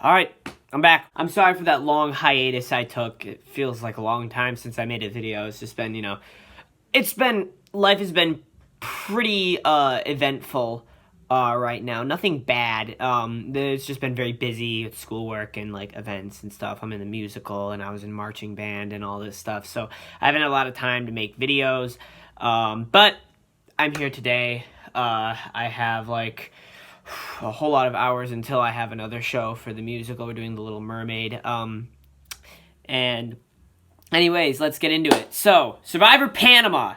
Alright, I'm back. I'm sorry for that long hiatus I took. It feels like a long time since I made a video. It's just been, life has been pretty, eventful, right now. Nothing bad. It's just been very busy with schoolwork and, events and stuff. I'm in the musical, and I was in marching band and all this stuff, so I haven't had a lot of time to make videos, but I'm here today. I have, a whole lot of hours until I have another show for the musical. We're doing The Little Mermaid. And anyways, let's get into it. So, Survivor Panama.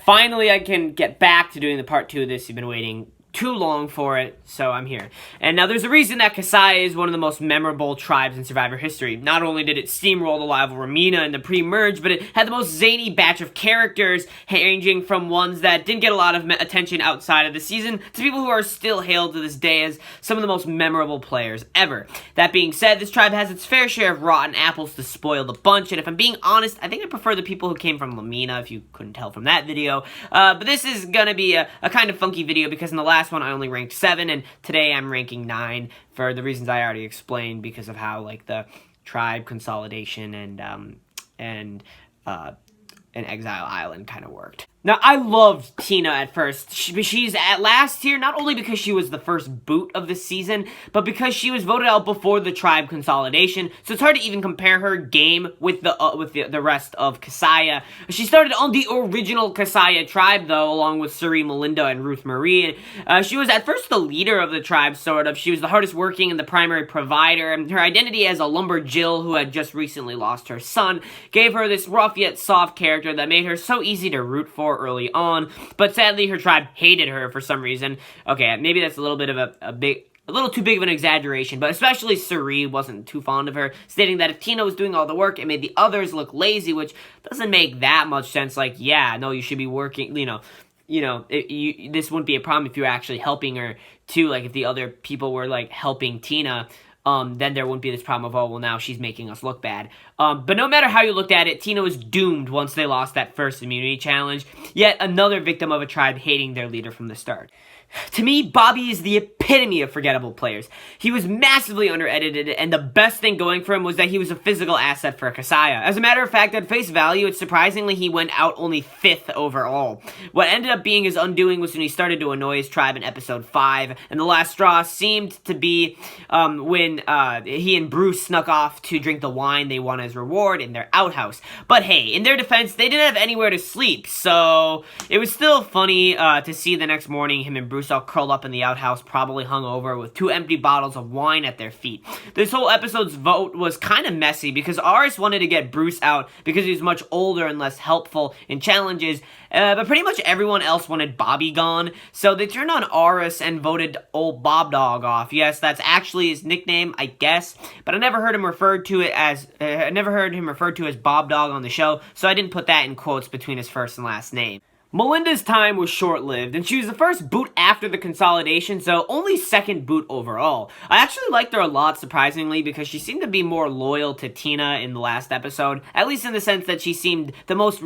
Finally, I can get back to doing the part 2 of this. You've been waiting too long for it, so I'm here. And now there's a reason that Casaya is one of the most memorable tribes in Survivor history. Not only did it steamroll the rival Ramina in the pre-merge, but it had the most zany batch of characters, ranging from ones that didn't get a lot of attention outside of the season, to people who are still hailed to this day as some of the most memorable players ever. That being said, this tribe has its fair share of rotten apples to spoil the bunch, and if I'm being honest, I think I prefer the people who came from Lamina, if you couldn't tell from that video. But this is gonna be a kind of funky video, because in the last one I only ranked 7, and today I'm ranking 9 for the reasons I already explained, because of how the tribe consolidation and Exile Island kind of worked. Now, I loved Tina at first. She's at last here, not only because she was the first boot of the season, but because she was voted out before the tribe consolidation, so it's hard to even compare her game with the rest of Casaya. She started on the original Casaya tribe, though, along with Suri, Melinda, and Ruth Marie. She was at first the leader of the tribe, sort of. She was the hardest working and the primary provider, and her identity as a lumberjill who had just recently lost her son gave her this rough yet soft character that made her so easy to root for early on, but sadly her tribe hated her for some reason. Okay, maybe that's a little bit of a little too big of an exaggeration, but especially Suri wasn't too fond of her, stating that if Tina was doing all the work, it made the others look lazy, which doesn't make that much sense. Yeah, no, you should be working, this wouldn't be a problem if you were actually helping her too, if the other people were, helping Tina, then there wouldn't be this problem of, oh, well, now she's making us look bad. But no matter how you looked at it, Tina was doomed once they lost that first immunity challenge. Yet another victim of a tribe hating their leader from the start. To me, Bobby is the epitome of forgettable players. He was massively under-edited, and the best thing going for him was that he was a physical asset for Casaya. As a matter of fact, at face value, it's surprisingly he went out only 5th overall. What ended up being his undoing was when he started to annoy his tribe in episode 5, and the last straw seemed to be when he and Bruce snuck off to drink the wine they won as reward in their outhouse. But hey, in their defense, they didn't have anywhere to sleep, so it was still funny to see the next morning him and Bruce all curled up in the outhouse, probably hungover, with 2 empty bottles of wine at their feet. This whole episode's vote was kind of messy, because Aris wanted to get Bruce out because he was much older and less helpful in challenges, but pretty much everyone else wanted Bobby gone, so they turned on Aris and voted old Bob Dog off. Yes, that's actually his nickname, I guess, but I never heard him referred to as Bob Dog on the show, so I didn't put that in quotes between his first and last name. Melinda's time was short-lived, and she was the first boot after the consolidation, so only 2nd boot overall. I actually liked her a lot, surprisingly, because she seemed to be more loyal to Tina in the last episode, at least in the sense that she seemed the most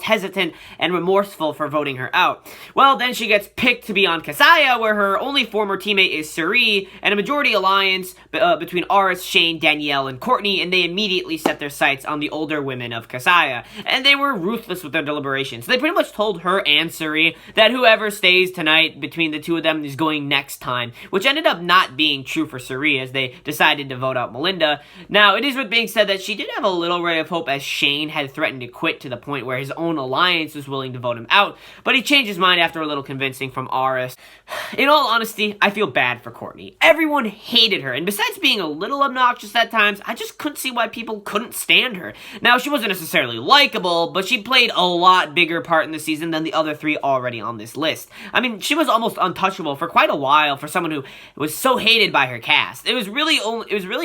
hesitant and remorseful for voting her out. Well, then she gets picked to be on Casaya, where her only former teammate is Suri, and a majority alliance between Aris, Shane, Danielle, and Courtney, and they immediately set their sights on the older women of Casaya, and they were ruthless with their deliberations. They pretty much told her and Suri that whoever stays tonight between the two of them is going next time, which ended up not being true for Suri, as they decided to vote out Melinda. Now, it is worth being said that she did have a little ray of hope, as Shane had threatened to quit to the point where his own alliance was willing to vote him out, but he changed his mind after a little convincing from Aris. In all honesty, I feel bad for Courtney. Everyone hated her, and besides being a little obnoxious at times, I just couldn't see why people couldn't stand her. Now, she wasn't necessarily likable, but she played a lot bigger part in the season than the other 3 already on this list. I mean, she was almost untouchable for quite a while for someone who was so hated by her cast. It was really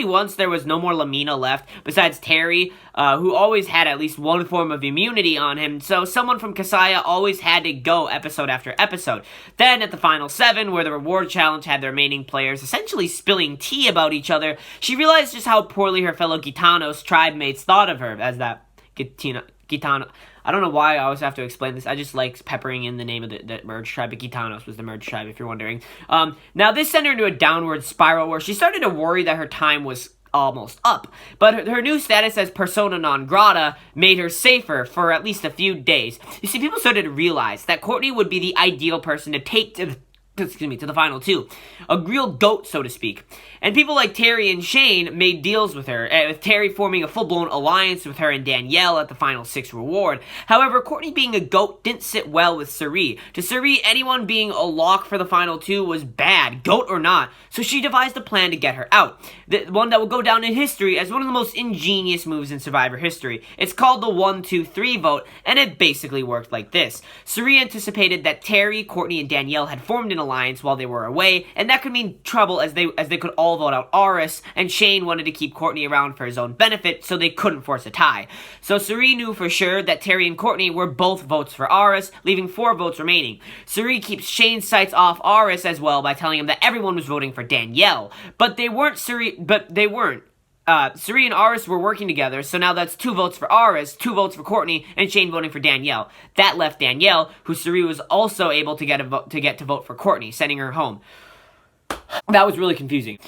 once there was no more Lamina left, besides Terry, who always had at least one form of immunity on him, so someone from Casaya always had to go episode after episode. Then, at the final 7, where the reward challenge had the remaining players essentially spilling tea about each other, she realized just how poorly her fellow Gitanos tribe mates thought of her, as that Gitano... I don't know why I always have to explain this. I just like peppering in the name of the merge tribe. Gitanos was the merge tribe, if you're wondering. Now, this sent her into a downward spiral where she started to worry that her time was almost up, but her new status as persona non grata made her safer for at least a few days. You see, people started to realize that Courtney would be the ideal person to take to the final two. A real GOAT, so to speak. And people like Terry and Shane made deals with her, with Terry forming a full-blown alliance with her and Danielle at the final 6 reward. However, Courtney being a GOAT didn't sit well with Suri. To Suri, anyone being a lock for the final 2 was bad, GOAT or not, so she devised a plan to get her out. The one that will go down in history as one of the most ingenious moves in Survivor history. It's called the 1-2-3 vote, and it basically worked like this. Suri anticipated that Terry, Courtney, and Danielle had formed an alliance while they were away, and that could mean trouble as they could all vote out Aris, and Shane wanted to keep Courtney around for his own benefit, so they couldn't force a tie. So Suri knew for sure that Terry and Courtney were both votes for Aris, leaving 4 votes remaining. Suri keeps Shane's sights off Aris as well by telling him that everyone was voting for Danielle, but they weren't. Suri and Aris were working together, so now that's 2 votes for Aris, 2 votes for Courtney, and Shane voting for Danielle. That left Danielle, who Suri was also able to get to vote for Courtney, sending her home. That was really confusing.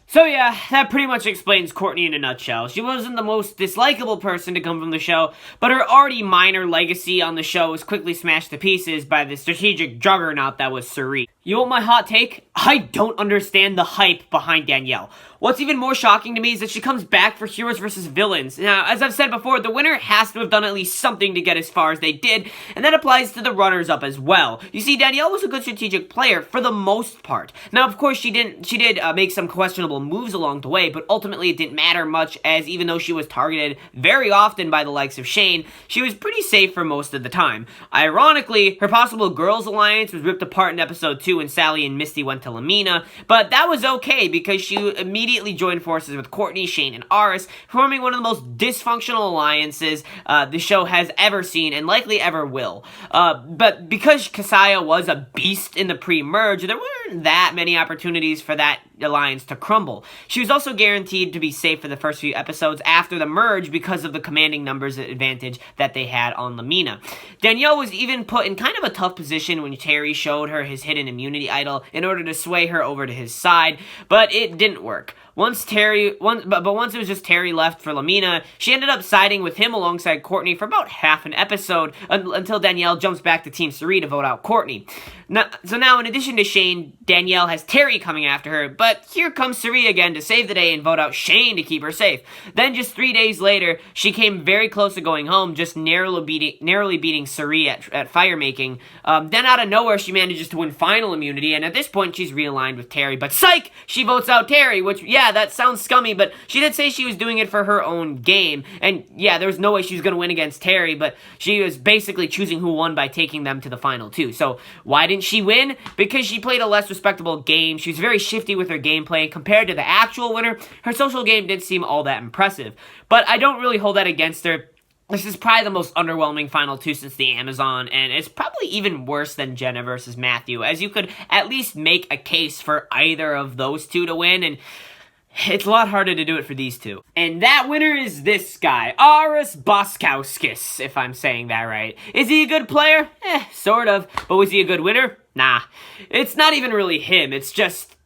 So yeah, that pretty much explains Courtney in a nutshell. She wasn't the most dislikable person to come from the show, but her already minor legacy on the show was quickly smashed to pieces by the strategic juggernaut that was Suri. You want my hot take? I don't understand the hype behind Danielle. What's even more shocking to me is that she comes back for Heroes vs. Villains. Now, as I've said before, the winner has to have done at least something to get as far as they did, and that applies to the runners-up as well. You see, Danielle was a good strategic player for the most part. Now, of course, she did make some questionable moves along the way, but ultimately it didn't matter much, as even though she was targeted very often by the likes of Shane, she was pretty safe for most of the time. Ironically, her possible girls' alliance was ripped apart in episode 2 when Sally and Misty went to Lamina, but that was okay because she immediately joined forces with Courtney, Shane, and Aris, forming one of the most dysfunctional alliances the show has ever seen and likely ever will. But because Casaya was a beast in the pre-merge, there weren't that many opportunities for that alliance to crumble. She was also guaranteed to be safe for the first few episodes after the merge because of the commanding numbers advantage that they had on Lamina. Danielle was even put in kind of a tough position when Terry showed her his hidden immunity idol in order to sway her over to his side, but it didn't work. Once it was just Terry left for Lamina, she ended up siding with him alongside Courtney for about half an episode until Danielle jumps back to Team Suri to vote out Courtney. So now, in addition to Shane, Danielle has Terry coming after her, but here comes Suri again to save the day and vote out Shane to keep her safe. Then just 3 days later, she came very close to going home, just narrowly beating Suri at firemaking. Then out of nowhere, she manages to win final immunity, and at this point, she's realigned with Terry. But psych! She votes out Terry, which, yeah, that sounds scummy, but she did say she was doing it for her own game. And yeah, there was no way she was going to win against Terry, but she was basically choosing who won by taking them to the final 2. So why didn't she win? Because she played a less respectable game. She was very shifty with her gameplay. Compared to the actual winner, her social game didn't seem all that impressive. But I don't really hold that against her. This is probably the most underwhelming final 2 since the Amazon, and it's probably even worse than Jenna versus Matthew, as you could at least make a case for either of those 2 to win, and it's a lot harder to do it for these 2. And that winner is this guy, Aris Boskowskis, if I'm saying that right. Is he a good player? Sort of. But was he a good winner? Nah. It's not even really him, it's just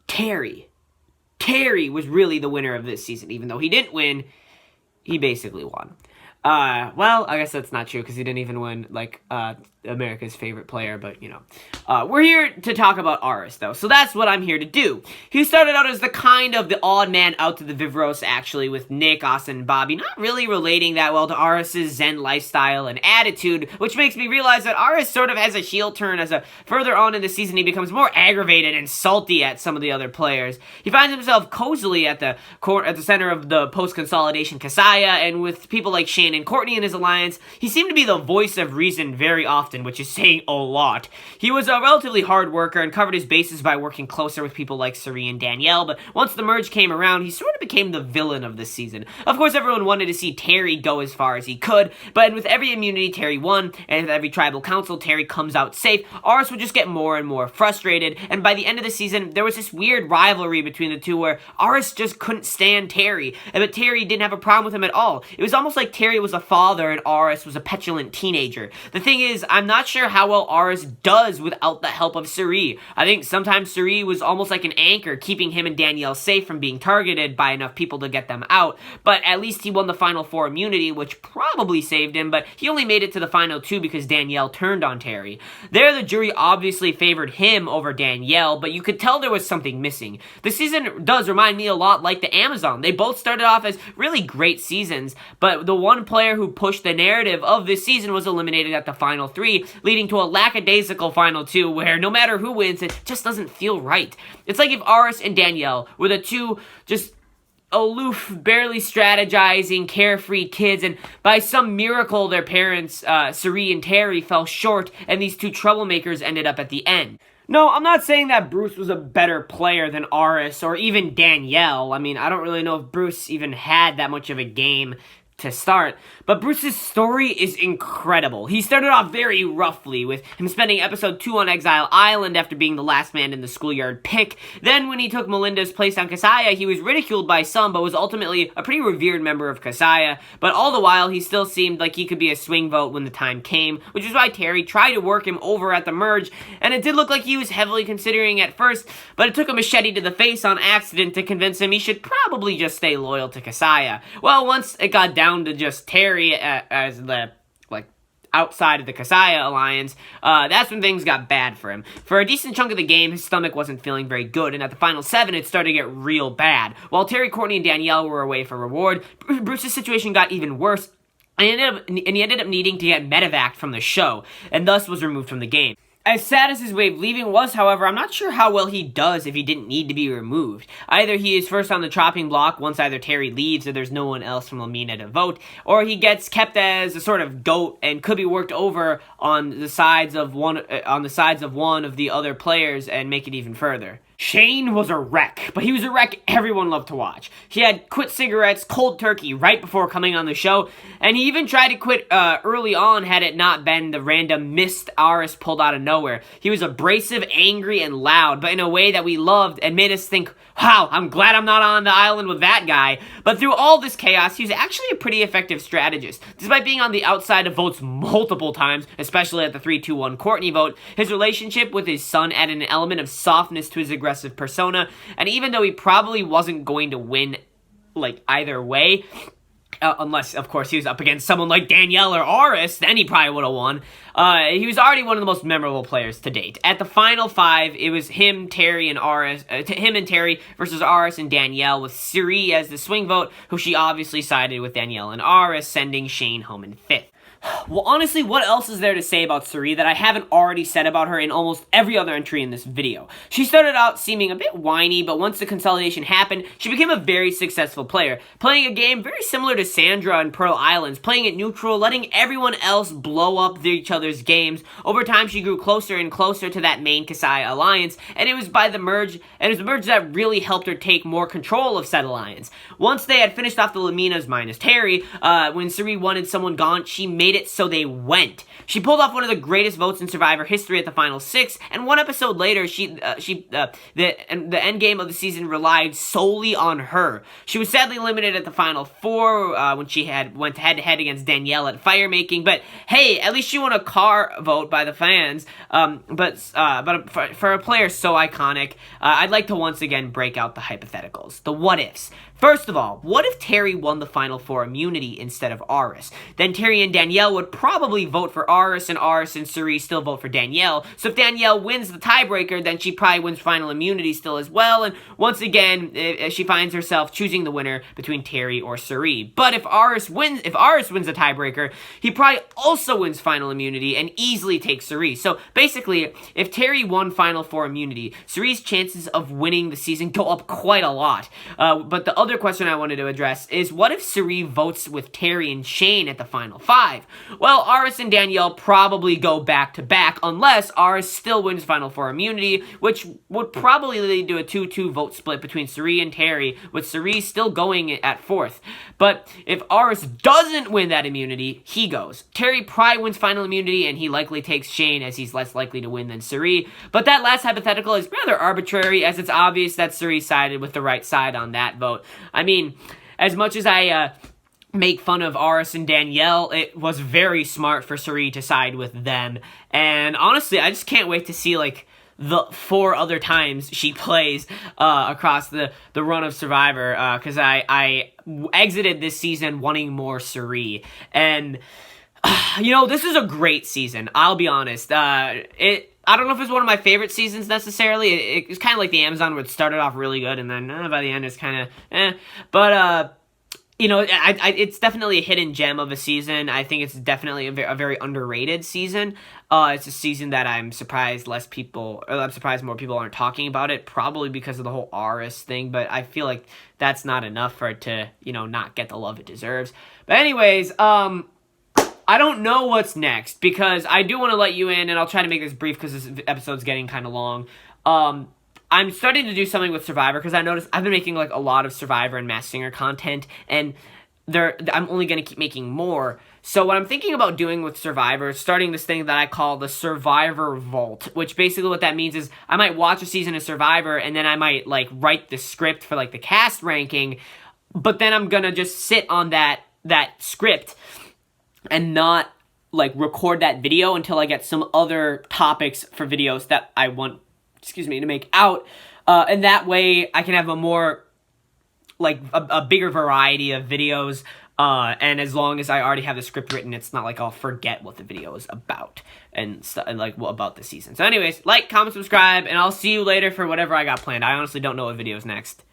Terry. Terry was really the winner of this season. Even though he didn't win, he basically won. Well, I guess that's not true because he didn't even win, like, America's favorite player, but, you know. We're here to talk about Aris, though, so that's what I'm here to do. He started out as the kind of the odd man out to the Vivros, actually, with Nick, Austin, and Bobby, not really relating that well to Aris's Zen lifestyle and attitude, which makes me realize that Aris sort of has a heel turn as further on in the season he becomes more aggravated and salty at some of the other players. He finds himself cozily at the center of the post-consolidation Casaya, and with people like Shane and Courtney in his alliance, he seemed to be the voice of reason very often, which is saying a lot. He was a relatively hard worker and covered his bases by working closer with people like Suri and Danielle, but once the merge came around, he sort of became the villain of this season. Of course, everyone wanted to see Terry go as far as he could, but with every immunity, Terry won, and with every tribal council, Terry comes out safe. Aris would just get more and more frustrated, and by the end of the season, there was this weird rivalry between the 2 where Aris just couldn't stand Terry, but Terry didn't have a problem with him at all. It was almost like Terry was was a father and Aris was a petulant teenager. The thing is, I'm not sure how well Aris does without the help of Suri. I think sometimes Suri was almost like an anchor, keeping him and Danielle safe from being targeted by enough people to get them out, but at least he won the Final Four immunity, which probably saved him, but he only made it to the Final Two because Danielle turned on Terry. There, the jury obviously favored him over Danielle, but you could tell there was something missing. The season does remind me a lot like the Amazon. They both started off as really great seasons, but the one player who pushed the narrative of this season was eliminated at the Final Three, leading to a lackadaisical Final Two where no matter who wins, it just doesn't feel right. It's like if Aris and Danielle were the two just aloof, barely strategizing, carefree kids, and by some miracle their parents, Suri and Terry, fell short, and these two troublemakers ended up at the end. No, I'm not saying that Bruce was a better player than Aris or even Danielle. I mean, I don't really know if Bruce even had that much of a game to start, but Bruce's story is incredible. He started off very roughly, with him spending episode 2 on Exile Island after being the last man in the schoolyard pick. Then when he took Melinda's place on Casaya, he was ridiculed by some, but was ultimately a pretty revered member of Casaya. But all the while, he still seemed like he could be a swing vote when the time came, which is why Terry tried to work him over at the merge, and it did look like he was heavily considering at first, but it took a machete to the face on accident to convince him he should probably just stay loyal to Casaya. Well, once it got down to just Terry as the, outside of the Casaya alliance, that's when things got bad for him. For a decent chunk of the game, his stomach wasn't feeling very good, and at the final 7, it started to get real bad. While Terry, Courtney, and Danielle were away for reward, Bruce's situation got even worse, and he ended up needing to get medevaced from the show, and thus was removed from the game. As sad as his way of leaving was, however, I'm not sure how well he does if he didn't need to be removed. Either he is first on the chopping block once either Terry leaves or there's no one else from Lamina to vote, or he gets kept as a sort of goat and could be worked over on the sides of one of the other players and make it even further. Shane was a wreck, but he was a wreck everyone loved to watch. He had quit cigarettes cold turkey right before coming on the show, and he even tried to quit early on had it not been the random mist Aris pulled out of nowhere. He was abrasive, angry, and loud, but in a way that we loved and made us think, wow, I'm glad I'm not on the island with that guy. But through all this chaos, he was actually a pretty effective strategist. Despite being on the outside of votes multiple times, especially at the 3-2-1 Courtney vote, his relationship with his son added an element of softness to his aggressive persona, and even though he probably wasn't going to win, either way, unless, of course, he was up against someone like Danielle or Aris, then he probably would have won. He was already one of the most memorable players to date. At the final 5, it was him, Terry, and Aris, him and Terry versus Aris and Danielle, with Suri as the swing vote, who she obviously sided with Danielle and Aris, sending Shane home in 5th. Well, honestly, what else is there to say about Suri that I haven't already said about her in almost every other entry in this video? She started out seeming a bit whiny, but once the consolidation happened, she became a very successful player, playing a game very similar to Sandra and Pearl Islands, playing it neutral, letting everyone else blow up each other's games. Over time, she grew closer and closer to that main Casaya alliance, and it was the merge that really helped her take more control of said alliance. Once they had finished off the Laminas minus Terry, when Suri wanted someone gone, she made it so they went. She pulled off one of the greatest votes in Survivor history at the final 6, and one episode later, the end game of the season relied solely on her. She was sadly limited at the final 4 when she went head-to-head against Danielle at fire making, but hey, at least she won a car vote by the fans. But for a player so iconic, I'd like to once again break out the hypotheticals, the what-ifs. First of all, what if Terry won the Final 4 immunity instead of Aris? Then Terry and Danielle would probably vote for Aris and Suri still vote for Danielle. So if Danielle wins the tiebreaker, then she probably wins final immunity still as well. And once again, she finds herself choosing the winner between Terry or Suri. But if Aris wins the tiebreaker, he probably also wins final immunity and easily takes Suri. So basically, if Terry won Final 4 immunity, Suri's chances of winning the season go up quite a lot. But the other question I wanted to address is, what if Suri votes with Terry and Shane at the final 5? Well, Aris and Danielle probably go back-to-back unless Aris still wins Final 4 immunity, which would probably lead to a 2-2 vote split between Suri and Terry, with Suri still going at 4th. But if Aris doesn't win that immunity, he goes. Terry probably wins final immunity, and he likely takes Shane, as he's less likely to win than Suri. But that last hypothetical is rather arbitrary, as it's obvious that Suri sided with the right side on that vote. I mean, as much as I make fun of Aris and Danielle, it was very smart for Suri to side with them. And honestly, I just can't wait to see, like, the 4 other times she plays across the run of Survivor, because I exited this season wanting more Suri. And, you know, this is a great season, I'll be honest. I don't know if it's one of my favorite seasons necessarily. It's kind of like the Amazon, where it started off really good, and then by the end it's kind of But, you know, it's definitely a hidden gem of a season. I think it's definitely a very underrated season. It's a season that I'm surprised more people aren't talking about it, probably because of the whole Aris thing, but I feel like that's not enough for it to, you know, not get the love it deserves. But anyways, I don't know what's next, because I do want to let you in, and I'll try to make this brief because this episode's getting kind of long. I'm starting to do something with Survivor, because I noticed I've been making, like, a lot of Survivor and Masked Singer content, and I'm only going to keep making more. So what I'm thinking about doing with Survivor is starting this thing that I call the Survivor Vault, which basically what that means is I might watch a season of Survivor, and then I might, like, write the script for, like, the cast ranking, but then I'm going to just sit on that script and not, like, record that video until I get some other topics for videos that I want to make out, and that way I can have a more, like, a bigger variety of videos, and as long as I already have the script written, it's not like I'll forget what the video is about, and about the season. So anyways, like, comment, subscribe, and I'll see you later for whatever I got planned. I honestly don't know what video is next.